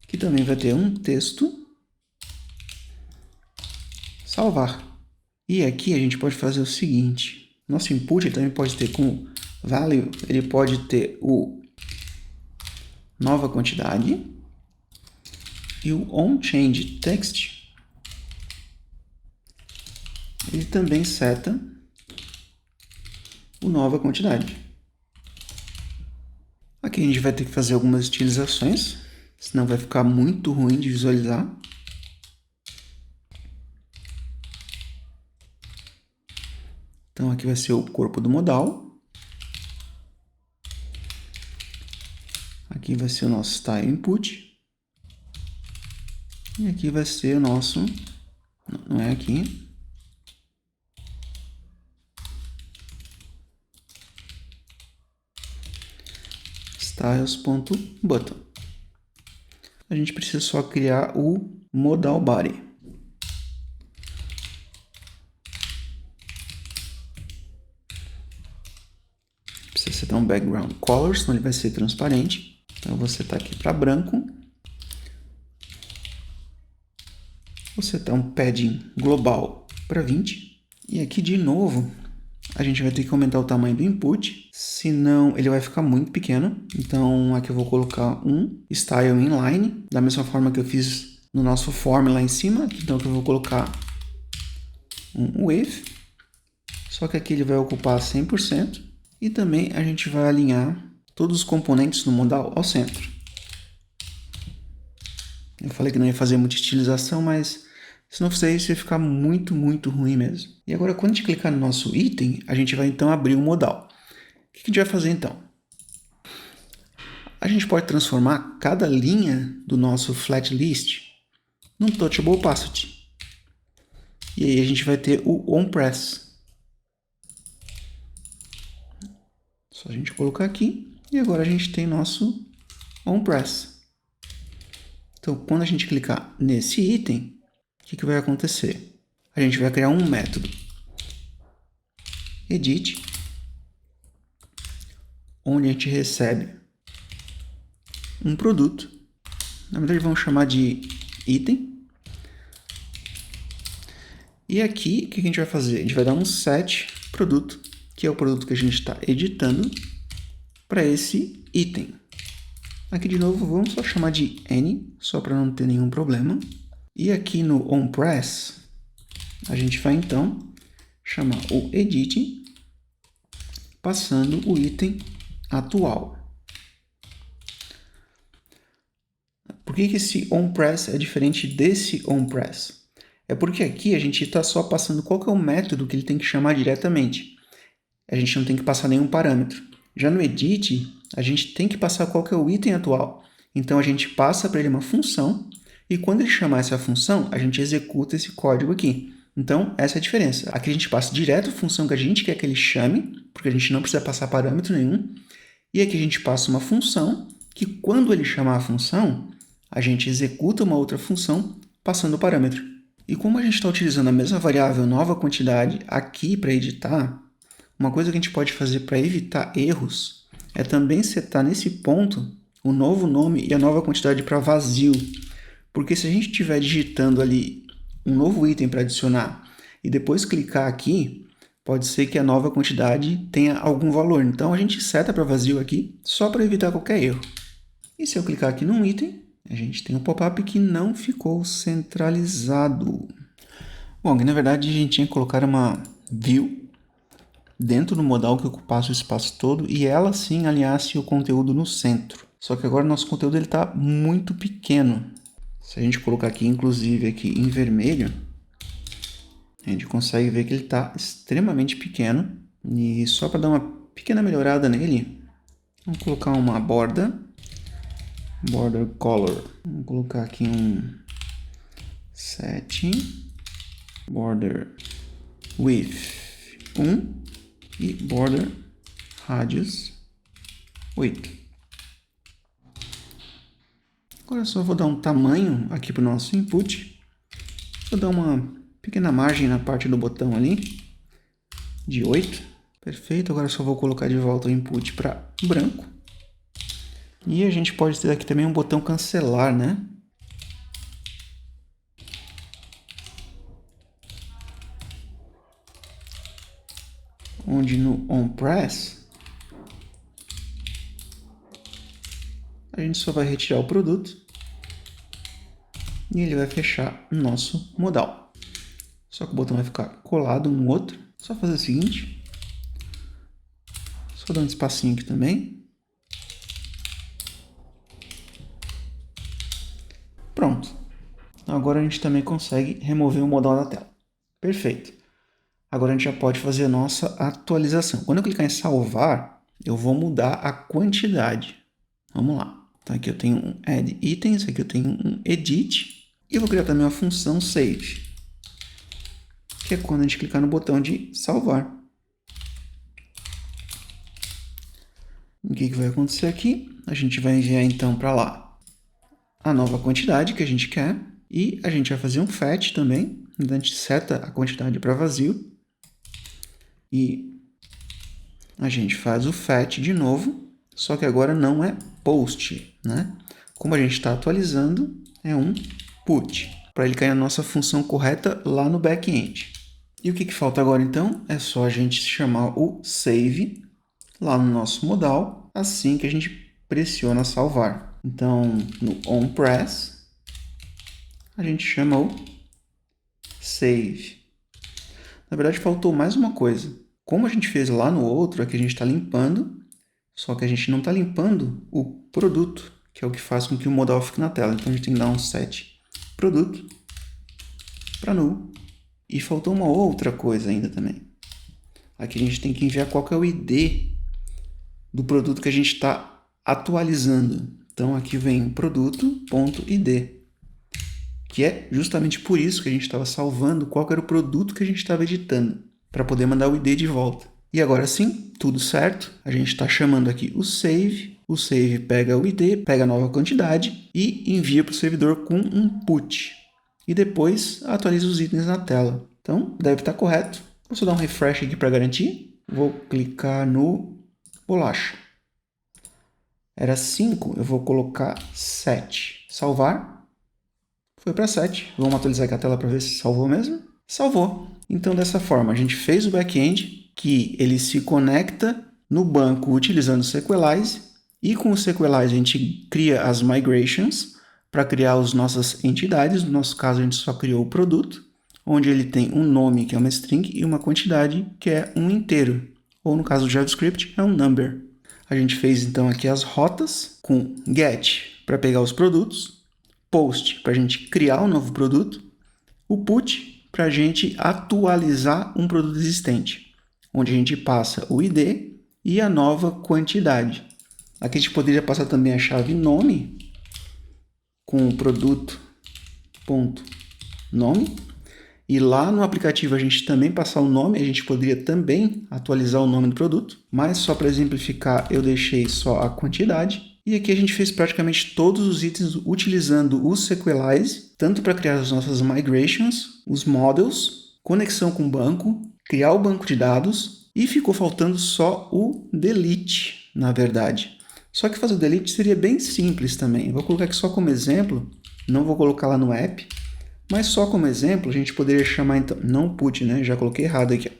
que também vai ter um texto. Salvar. E aqui a gente pode fazer o seguinte. Nosso input ele também pode ter como value, ele pode ter o nova quantidade e o onChangeText. Ele também seta o nova quantidade. Aqui a gente vai ter que fazer algumas utilizações, senão vai ficar muito ruim de visualizar. Então aqui vai ser o corpo do modal. Aqui vai ser o nosso style input. E aqui vai ser o nosso... Não é aqui. Styles.button. A gente precisa só criar o modal body. Precisa setar um background color, senão ele vai ser transparente. Então eu vou setar aqui para branco. Vou setar um padding global para 20. E aqui de novo, a gente vai ter que aumentar o tamanho do input, senão ele vai ficar muito pequeno. Então aqui eu vou colocar um style inline, da mesma forma que eu fiz no nosso form lá em cima. Então aqui eu vou colocar um with, só que aqui ele vai ocupar 100%. E também a gente vai alinhar todos os componentes no modal ao centro. Eu falei que não ia fazer muita estilização, mas se não fizer isso, vai ficar muito, muito ruim mesmo. E agora, quando a gente clicar no nosso item, a gente vai então abrir o modal. O que a gente vai fazer então? A gente pode transformar cada linha do nosso flat list num touchable opacity. E aí a gente vai ter o onPress. Só a gente colocar aqui e agora a gente tem nosso onPress. Então, quando a gente clicar nesse item, o que vai acontecer? A gente vai criar um método edit, onde a gente recebe um produto. Na verdade, vamos chamar de item. E aqui, o que a gente vai fazer? A gente vai dar um set produto, que é o produto que a gente está editando, para esse item. Aqui de novo, vamos só chamar de N, só para não ter nenhum problema. E aqui no onPress, a gente vai então chamar o edit, passando o item atual. Por que esse onPress é diferente desse onPress? É porque aqui a gente está só passando qual que é o método que ele tem que chamar diretamente. A gente não tem que passar nenhum parâmetro. Já no edit, a gente tem que passar qual que é o item atual. Então a gente passa para ele uma função e quando ele chamar essa função, a gente executa esse código aqui. Então essa é a diferença. Aqui a gente passa direto a função que a gente quer que ele chame, porque a gente não precisa passar parâmetro nenhum. E aqui a gente passa uma função que quando ele chamar a função, a gente executa uma outra função passando o parâmetro. E como a gente está utilizando a mesma variável nova quantidade aqui para editar, uma coisa que a gente pode fazer para evitar erros é também setar nesse ponto o novo nome e a nova quantidade para vazio. Porque se a gente estiver digitando ali um novo item para adicionar e depois clicar aqui, pode ser que a nova quantidade tenha algum valor. Então a gente seta para vazio aqui só para evitar qualquer erro. E se eu clicar aqui num item, a gente tem um pop-up que não ficou centralizado. Bom, aqui na verdade a gente tinha que colocar uma view dentro do modal que ocupasse o espaço todo e ela sim alinhasse o conteúdo no centro. Só que agora o nosso conteúdo está muito pequeno. Se a gente colocar aqui, inclusive aqui em vermelho, a gente consegue ver que ele está extremamente pequeno. E só para dar uma pequena melhorada nele, vamos colocar uma border color. Vamos colocar aqui um 7, border width 1 e border radius 8. Agora eu só vou dar um tamanho aqui para o nosso input. Vou dar uma pequena margem na parte do botão ali, de 8. Perfeito, agora eu só vou colocar de volta o input para branco. E a gente pode ter aqui também um botão cancelar, né? Onde no onPress a gente só vai retirar o produto e ele vai fechar o nosso modal. Só que o botão vai ficar colado um no outro. Só fazer o seguinte, só dar um espacinho aqui também. Pronto. Agora a gente também consegue remover o modal da tela. Perfeito. Agora a gente já pode fazer a nossa atualização. Quando eu clicar em salvar, eu vou mudar a quantidade. Vamos lá. Então aqui eu tenho um add itens, aqui eu tenho um edit. E eu vou criar também uma função save, que é quando a gente clicar no botão de salvar. O que vai acontecer aqui? A gente vai enviar então para lá a nova quantidade que a gente quer e a gente vai fazer um fetch também. Então a gente seta a quantidade para vazio e a gente faz o fetch de novo, só que agora não é post, né? Como a gente está atualizando, é um put, para ele cair na nossa função correta lá no back-end. E o que falta agora então? É só a gente chamar o save lá no nosso modal, assim que a gente pressiona salvar. Então, no onPress, a gente chama o save. Na verdade, faltou mais uma coisa. Como a gente fez lá no outro, aqui a gente está limpando, só que a gente não está limpando o produto, que é o que faz com que o modal fique na tela. Então, a gente tem que dar um set produto para null. E faltou uma outra coisa ainda também. Aqui a gente tem que enviar qual que é o ID do produto que a gente está atualizando. Então, aqui vem produto.id, que é justamente por isso que a gente estava salvando qual que era o produto que a gente estava editando, para poder mandar o ID de volta. E agora sim, tudo certo. A gente está chamando aqui o save pega o ID, pega a nova quantidade e envia para o servidor com um put. E depois atualiza os itens na tela. Então, deve estar correto. Vou só dar um refresh aqui para garantir. Vou clicar no bolacha. Era 5, eu vou colocar 7. Salvar. Foi para 7. Vamos atualizar aqui a tela para ver se salvou mesmo. Salvou. Então, dessa forma, a gente fez o back-end, que ele se conecta no banco utilizando o Sequelize, e com o Sequelize a gente cria as migrations para criar as nossas entidades. No nosso caso, a gente só criou o produto, onde ele tem um nome, que é uma string, e uma quantidade, que é um inteiro. Ou no caso do JavaScript, é um number. A gente fez então aqui as rotas com get para pegar os produtos, post para a gente criar um novo produto, o put para a gente atualizar um produto existente, onde a gente passa o ID e a nova quantidade. Aqui a gente poderia passar também a chave nome com o produto.nome. E lá no aplicativo a gente também passar o nome, a gente poderia também atualizar o nome do produto, mas só para exemplificar eu deixei só a quantidade. E aqui a gente fez praticamente todos os itens utilizando o Sequelize, tanto para criar as nossas migrations, os models, conexão com o banco, criar o banco de dados, e ficou faltando só o delete, na verdade. Só que fazer o delete seria bem simples também. Vou colocar aqui só como exemplo, não vou colocar lá no app, mas só como exemplo, a gente poderia chamar, então, não put, né? Já coloquei errado aqui.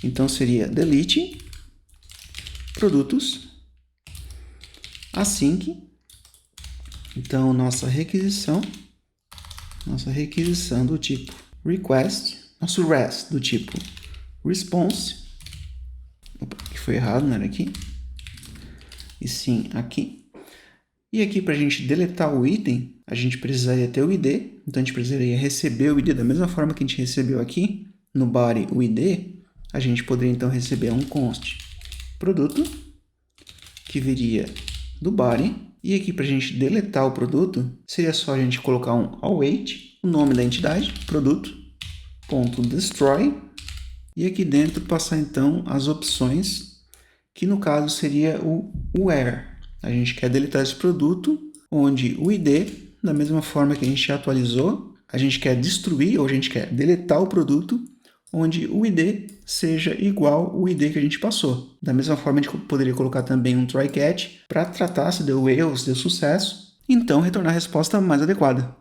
Então, seria delete produtos async. Então, nossa requisição do tipo request, nosso REST do tipo response. Opa, que foi errado, não era aqui. E sim, aqui. E aqui, para a gente deletar o item, a gente precisaria ter o ID. Então, a gente precisaria receber o ID da mesma forma que a gente recebeu aqui no body o ID. A gente poderia, então, receber um const produto, que viria do body. E aqui, para a gente deletar o produto, seria só a gente colocar um await, o nome da entidade, produto.destroy. E aqui dentro passar, então, as opções, que no caso seria o where. A gente quer deletar esse produto, onde o ID, da mesma forma que a gente atualizou, a gente quer destruir, ou a gente quer deletar o produto, onde o ID seja igual ao ID que a gente passou. Da mesma forma, a gente poderia colocar também um try-catch para tratar se deu erro, se deu sucesso, então retornar a resposta mais adequada.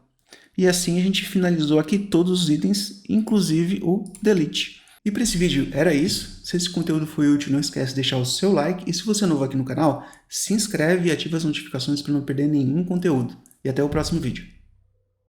E assim a gente finalizou aqui todos os itens, inclusive o delete. E para esse vídeo era isso. Se esse conteúdo foi útil, não esquece de deixar o seu like. E se você é novo aqui no canal, se inscreve e ativa as notificações para não perder nenhum conteúdo. E até o próximo vídeo.